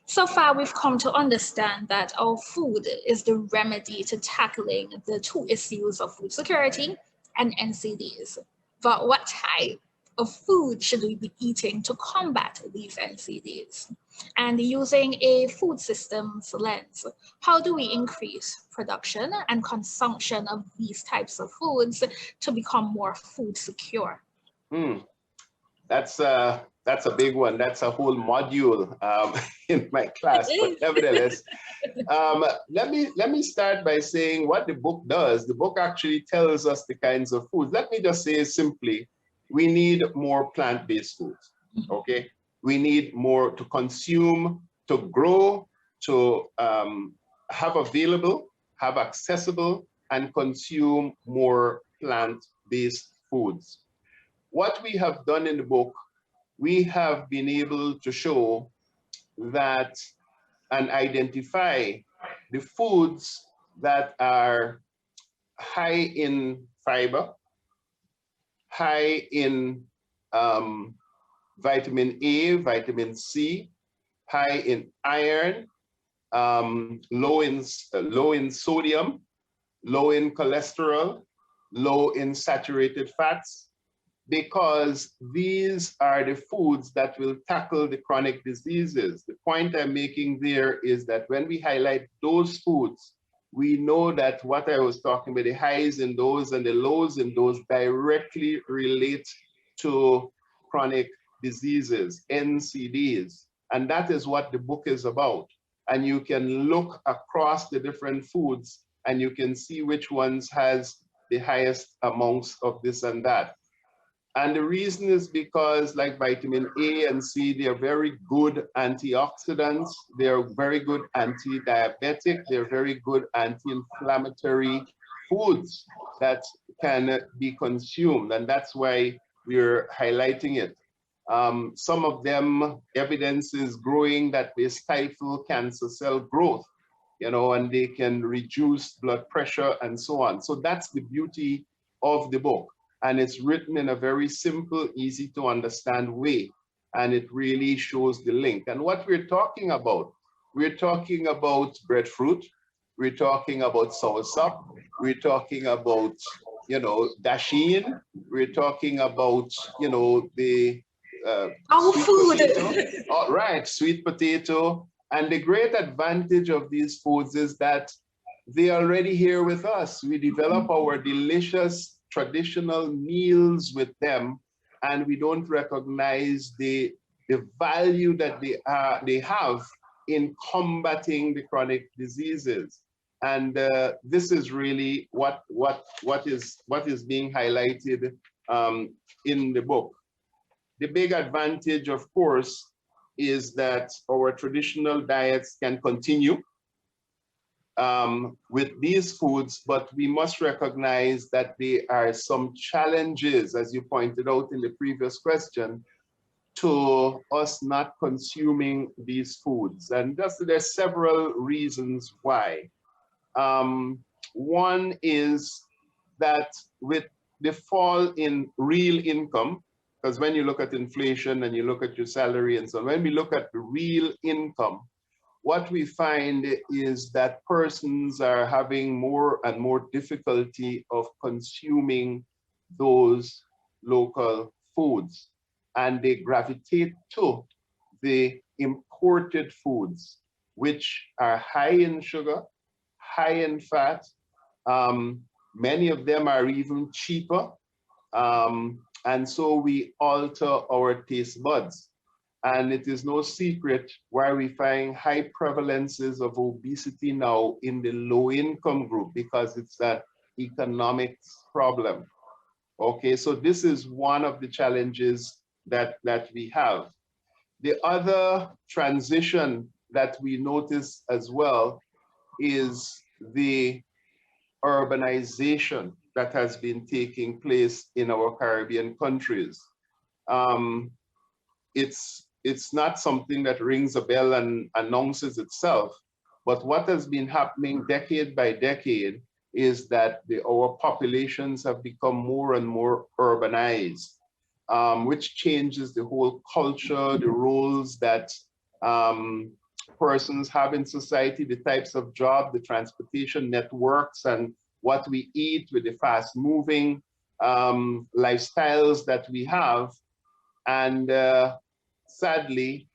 So far, we've come to understand that our food is the remedy to tackling the two issues of food security and NCDs. But what type of food should we be eating to combat these NCDs? And using a food systems lens, how do we increase production and consumption of these types of foods to become more food secure? Hmm. That's a big one. That's a whole module in my class. But nevertheless, let me start by saying what the book does. The book actually tells us the kinds of foods. Let me just say simply, we need more plant-based foods. Okay, we need more to consume, to grow, to have available, have accessible, and consume more plant-based foods. What we have done in the book, we have been able to show that and identify the foods that are high in fiber, high in vitamin A, vitamin C, high in iron, low in sodium, low in cholesterol, low in saturated fats, because these are the foods that will tackle the chronic diseases. The point I'm making there is that when we highlight those foods, we know that what I was talking about, the highs in those and the lows in those, directly relate to chronic diseases, NCDs. And that is what the book is about. And you can look across the different foods and you can see which ones has the highest amounts of this and that. And the reason is because, like vitamin A and C, they are very good antioxidants. They're very good anti-diabetic. They're very good anti-inflammatory foods that can be consumed. And that's why we're highlighting it. Some of them, evidence is growing that they stifle cancer cell growth, you know, and they can reduce blood pressure and so on. So that's the beauty of the book. And it's written in a very simple, easy to understand way. And it really shows the link. And what we're talking about breadfruit, we're talking about soursop, we're talking about, you know, dasheen, we're talking about, you know, the Our food. All right, sweet potato. And the great advantage of these foods is that they're already here with us. We develop our delicious traditional meals with them, and we don't recognize the value that they have in combating the chronic diseases. And this is really what is being highlighted in the book. The big advantage, of course, is that our traditional diets can continue with these foods, but we must recognize that there are some challenges, as you pointed out in the previous question, to us not consuming these foods. And there's several reasons why. One is that with the fall in real income, because when you look at inflation and you look at your salary and so on, when we look at the real income, what we find is that persons are having more and more difficulty of consuming those local foods, and they gravitate to the imported foods, which are high in sugar, high in fat. Many of them are even cheaper. And so we alter our taste buds. And it is no secret why we find high prevalences of obesity now in the low income group, because it's an economics problem. Okay, so this is one of the challenges that we have. The other transition that we notice as well is the urbanization that has been taking place in our Caribbean countries. It's not something that rings a bell and announces itself, but what has been happening decade by decade is that our populations have become more and more urbanized, which changes the whole culture, the roles that persons have in society, the types of job, the transportation networks, and what we eat with the fast moving lifestyles that we have. And sadly,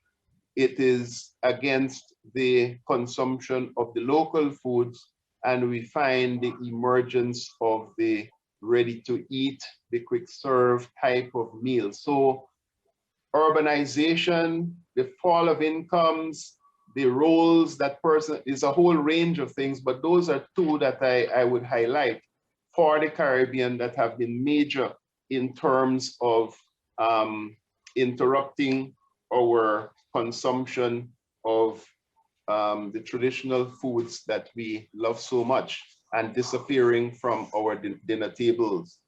it is against the consumption of the local foods, and we find the emergence of the ready to eat, the quick serve type of meal. So urbanization, the fall of incomes, the roles that person is a whole range of things, but those are two that I would highlight for the Caribbean that have been major in terms of interrupting our consumption of the traditional foods that we love so much and disappearing from our dinner tables.